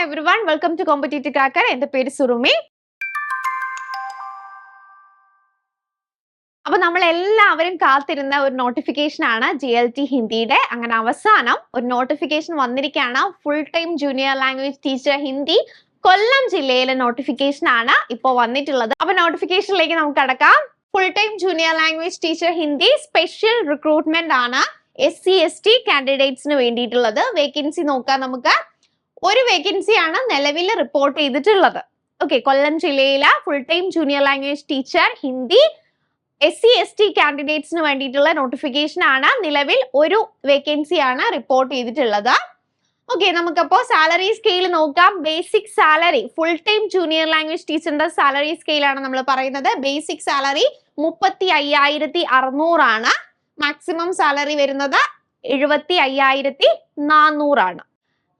everyone, welcome to Competitive Cracker. എന്റെ പേര് സുറുമി. അപ്പോൾ നമ്മൾ എല്ലാവരും കാത്തിരുന്ന ഒരു നോട്ടിഫിക്കേഷൻ ആണ് JLT ഹിന്ദിയുടെ. അങ്ങനെ അവസാനം ഒരു നോട്ടിഫിക്കേഷൻ വന്നിരിക്കുകയാണ്. Full time junior language teacher Hindi Kollam ജില്ലയിലെ നോട്ടിഫിക്കേഷൻ ആണ് ഇപ്പോൾ വന്നിട്ടുള്ളത്. അപ്പോൾ നോട്ടിഫിക്കേഷനിലേക്ക് നമുക്ക് കടക്കാം. Full time junior language teacher Hindi special recruitment ആണ് SC/ST കാൻഡിഡേറ്റ്സിന് വേണ്ടിയിട്ടുള്ളത്. വേക്കൻസി നോക്കാം നമുക്ക്. ഒരു വേക്കൻസിയാണ് നിലവിൽ റിപ്പോർട്ട് ചെയ്തിട്ടുള്ളത്. ഓക്കെ, കൊല്ലം ജില്ലയിലെ full time junior language teacher Hindi SC/ST കാൻഡിഡേറ്റ്സിന് വേണ്ടിയിട്ടുള്ള നോട്ടിഫിക്കേഷൻ ആണ്. നിലവിൽ ഒരു വേക്കൻസിയാണ് റിപ്പോർട്ട് ചെയ്തിട്ടുള്ളത്. ഓക്കെ, നമുക്കപ്പോൾ സാലറി സ്കെയിൽ നോക്കാം. Basic salary full time junior language ടീച്ചറിന്റെ സാലറി സ്കെയിലാണ് നമ്മൾ പറയുന്നത്. ബേസിക് സാലറി 35,600 ആണ്. മാക്സിമം സാലറി വരുന്നത് 75,400 ആണ്.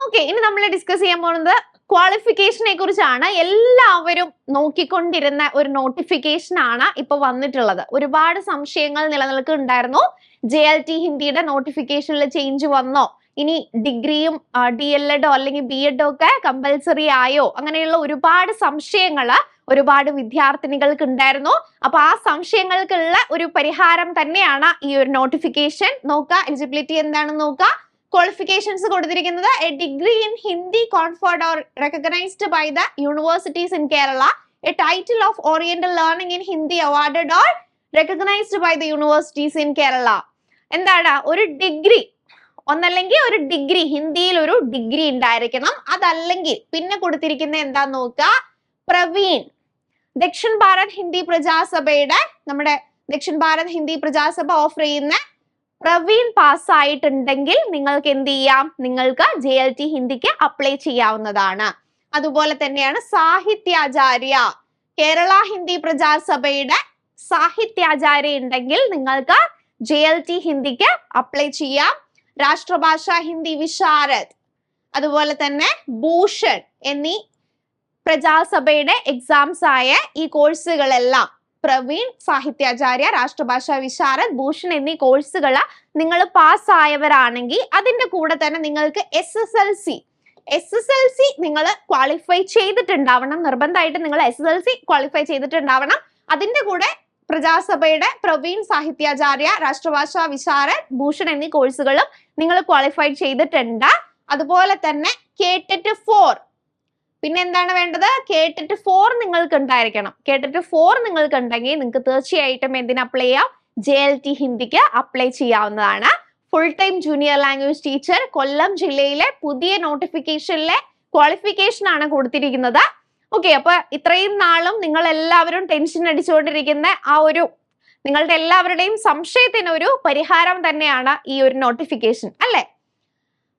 ഓക്കെ, ഇനി നമ്മൾ ഡിസ്കസ് ചെയ്യാൻ പോകുന്നത് ക്വാളിഫിക്കേഷനെ കുറിച്ചാണ്. എല്ലാവരും നോക്കിക്കൊണ്ടിരുന്ന ഒരു നോട്ടിഫിക്കേഷൻ ആണ് ഇപ്പൊ വന്നിട്ടുള്ളത്. ഒരുപാട് സംശയങ്ങൾ നിലനിൽക്കുന്നുണ്ടായിരുന്നു. JLT ഹിന്ദിയുടെ നോട്ടിഫിക്കേഷനിൽ ചേഞ്ച് വന്നോ, ഇനി ഡിഗ്രിയും DLEDോ അല്ലെങ്കിൽ BEdോ ഒക്കെ കമ്പൽസറി ആയോ, അങ്ങനെയുള്ള ഒരുപാട് സംശയങ്ങള് ഒരുപാട് വിദ്യാർത്ഥിനികൾക്ക് ഉണ്ടായിരുന്നു. അപ്പൊ ആ സംശയങ്ങൾക്കുള്ള ഒരു പരിഹാരം തന്നെയാണ് ഈ ഒരു നോട്ടിഫിക്കേഷൻ. നോക്കുക, എലിജിബിലിറ്റി എന്താണെന്ന് നോക്കുക. ക്വാളിഫിക്കേഷൻസ് കൊടുത്തിരിക്കുന്നത് A degree in Hindi conferred or recognized by the universities in Kerala, a title of oriental learning in Hindi awarded or recognized by the universities in Kerala. എന്താണ്? ഒരു ഡിഗ്രി, ഒന്നല്ലെങ്കിൽ ഒരു ഡിഗ്രി ഹിന്ദിയിൽ ഒരു ഡിഗ്രി ഉണ്ടായിരിക്കണം. അതല്ലെങ്കിൽ പിന്നെ കൊടുത്തിരിക്കുന്ന എന്താന്ന് നോക്കുക, പ്രവീൺ ദക്ഷിൺ ഭാരത് ഹിന്ദി പ്രജാസഭയുടെ, നമ്മുടെ ദക്ഷിൺ ഭാരത് ഹിന്ദി പ്രജാസഭ ഓഫർ ചെയ്യുന്ന പ്രവീൺ പാസ്സായിട്ടുണ്ടെങ്കിൽ നിങ്ങൾക്ക് എന്ത് ചെയ്യാം, നിങ്ങൾക്ക് JLT ഹിന്ദിക്ക് അപ്ലൈ ചെയ്യാവുന്നതാണ്. അതുപോലെ തന്നെയാണ് സാഹിത്യാചാര്യ, കേരള ഹിന്ദി പ്രജാസഭയുടെ സാഹിത്യാചാര്യ ഉണ്ടെങ്കിൽ നിങ്ങൾക്ക് JLT ഹിന്ദിക്ക് അപ്ലൈ ചെയ്യാം. രാഷ്ട്രഭാഷ ഹിന്ദി വിശാരദ്, അതുപോലെ തന്നെ ഭൂഷൺ എന്നീ പ്രജാസഭയുടെ എക്സാംസ് ആയ ഈ കോഴ്സുകളെല്ലാം പ്രവീൺ, സാഹിത്യാചാര്യ, രാഷ്ട്രഭാഷ വിശാരദ്, ഭൂഷൺ എന്നീ കോഴ്സുകൾ നിങ്ങൾ പാസ്സായവരാണെങ്കിൽ അതിന്റെ കൂടെ തന്നെ നിങ്ങൾക്ക് SSLC നിങ്ങൾ ക്വാളിഫൈ ചെയ്തിട്ടുണ്ടാവണം. നിർബന്ധമായിട്ട് നിങ്ങൾ SSLC ക്വാളിഫൈ ചെയ്തിട്ടുണ്ടാവണം. അതിന്റെ കൂടെ പ്രജാസഭയുടെ പ്രവീൺ, സാഹിത്യാചാര്യ, രാഷ്ട്രഭാഷ വിശാരദ്, ഭൂഷൺ എന്നീ കോഴ്സുകളും നിങ്ങൾ ക്വാളിഫൈ ചെയ്തിട്ടുണ്ട്. അതുപോലെ തന്നെ KTET 4, പിന്നെ എന്താണ് വേണ്ടത്, KTET 4 നിങ്ങൾക്ക് ഉണ്ടായിരിക്കണം. KTET 4 നിങ്ങൾക്ക് ഉണ്ടെങ്കിൽ നിങ്ങൾക്ക് തീർച്ചയായിട്ടും എന്തിന് അപ്ലൈ ചെയ്യാം, JLT ഹിന്ദിക്ക് അപ്ലൈ ചെയ്യാവുന്നതാണ്. Full time junior language teacher Kollam ജില്ലയിലെ പുതിയ നോട്ടിഫിക്കേഷനിലെ ക്വാളിഫിക്കേഷൻ ആണ് കൊടുത്തിരിക്കുന്നത്. ഓക്കെ, അപ്പൊ ഇത്രയും നാളും നിങ്ങൾ എല്ലാവരും ടെൻഷൻ അടിച്ചുകൊണ്ടിരിക്കുന്ന ആ ഒരു നിങ്ങളുടെ എല്ലാവരുടെയും സംശയത്തിന് ഒരു പരിഹാരം തന്നെയാണ് ഈ ഒരു നോട്ടിഫിക്കേഷൻ, അല്ലെ?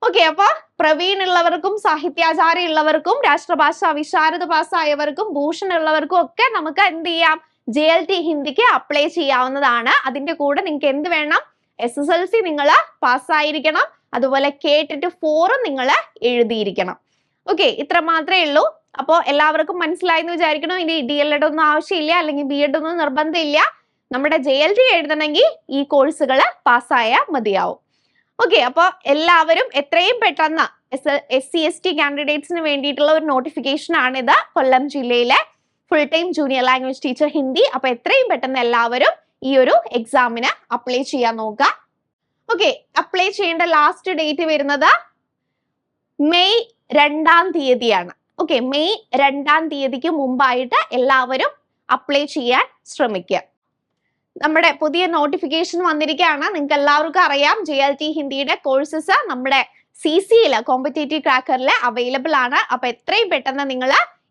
ഓക്കെ, അപ്പൊ പ്രവീൺ ഉള്ളവർക്കും സാഹിത്യാചാര്യ ഉള്ളവർക്കും രാഷ്ട്രഭാഷ വിശാരദ് പാസ്സായവർക്കും ഭൂഷൺ ഉള്ളവർക്കും ഒക്കെ നമുക്ക് എന്ത് ചെയ്യാം, JLT ഹിന്ദിക്ക് അപ്ലൈ ചെയ്യാവുന്നതാണ്. അതിന്റെ കൂടെ നിങ്ങൾക്ക് എന്ത് വേണം, SSLC നിങ്ങൾ പാസ്സായിരിക്കണം. അതുപോലെ KTET 4 നിങ്ങൾ എഴുതിയിരിക്കണം. ഓക്കെ, ഇത്ര മാത്രമേ ഉള്ളൂ. അപ്പോൾ എല്ലാവർക്കും മനസ്സിലായി എന്ന് വിചാരിക്കണം. ഇനി DLED ഒന്നും ആവശ്യമില്ല, അല്ലെങ്കിൽ BEd ഒന്നും നിർബന്ധമില്ല. നമ്മുടെ JLT എഴുതണമെങ്കിൽ ഈ കോഴ്സുകൾ പാസ്സായാൽ മതിയാവും. ഓക്കെ, അപ്പോൾ എല്ലാവരും എത്രയും പെട്ടെന്ന് SC/ST കാൻഡിഡേറ്റ്സിന് വേണ്ടിയിട്ടുള്ള ഒരു നോട്ടിഫിക്കേഷൻ ആണിത്, കൊല്ലം ജില്ലയിലെ full time junior language teacher Hindi. അപ്പൊ എത്രയും പെട്ടെന്ന് എല്ലാവരും ഈ ഒരു എക്സാമിന് അപ്ലൈ ചെയ്യാൻ നോക്കുക. ഓക്കെ, അപ്ലൈ ചെയ്യേണ്ട ലാസ്റ്റ് ഡേറ്റ് വരുന്നത് മെയ് 2-ാം തീയതിയാണ്. ഓക്കെ, മെയ് 2-ാം തീയതിക്ക് മുമ്പായിട്ട് എല്ലാവരും അപ്ലൈ ചെയ്യാൻ ശ്രമിക്കുക. നമ്മുടെ പുതിയ നോട്ടിഫിക്കേഷൻ വന്നിരിക്കുകയാണ്. നിങ്ങൾക്ക് എല്ലാവർക്കും അറിയാം, JLT ഹിന്ദിയുടെ കോഴ്സസ് നമ്മുടെ CCയിൽ കോമ്പറ്റേറ്റീവ് ക്രാക്കറിൽ അവൈലബിൾ ആണ്. അപ്പൊ എത്രയും പെട്ടെന്ന് നിങ്ങൾ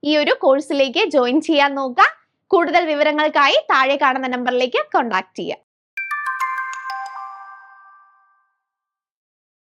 ഈ ഒരു കോഴ്സിലേക്ക് ജോയിൻ ചെയ്യാൻ നോക്കുക. കൂടുതൽ വിവരങ്ങൾക്കായി താഴെ കാണുന്ന നമ്പറിലേക്ക് കോൺടാക്ട് ചെയ്യുക.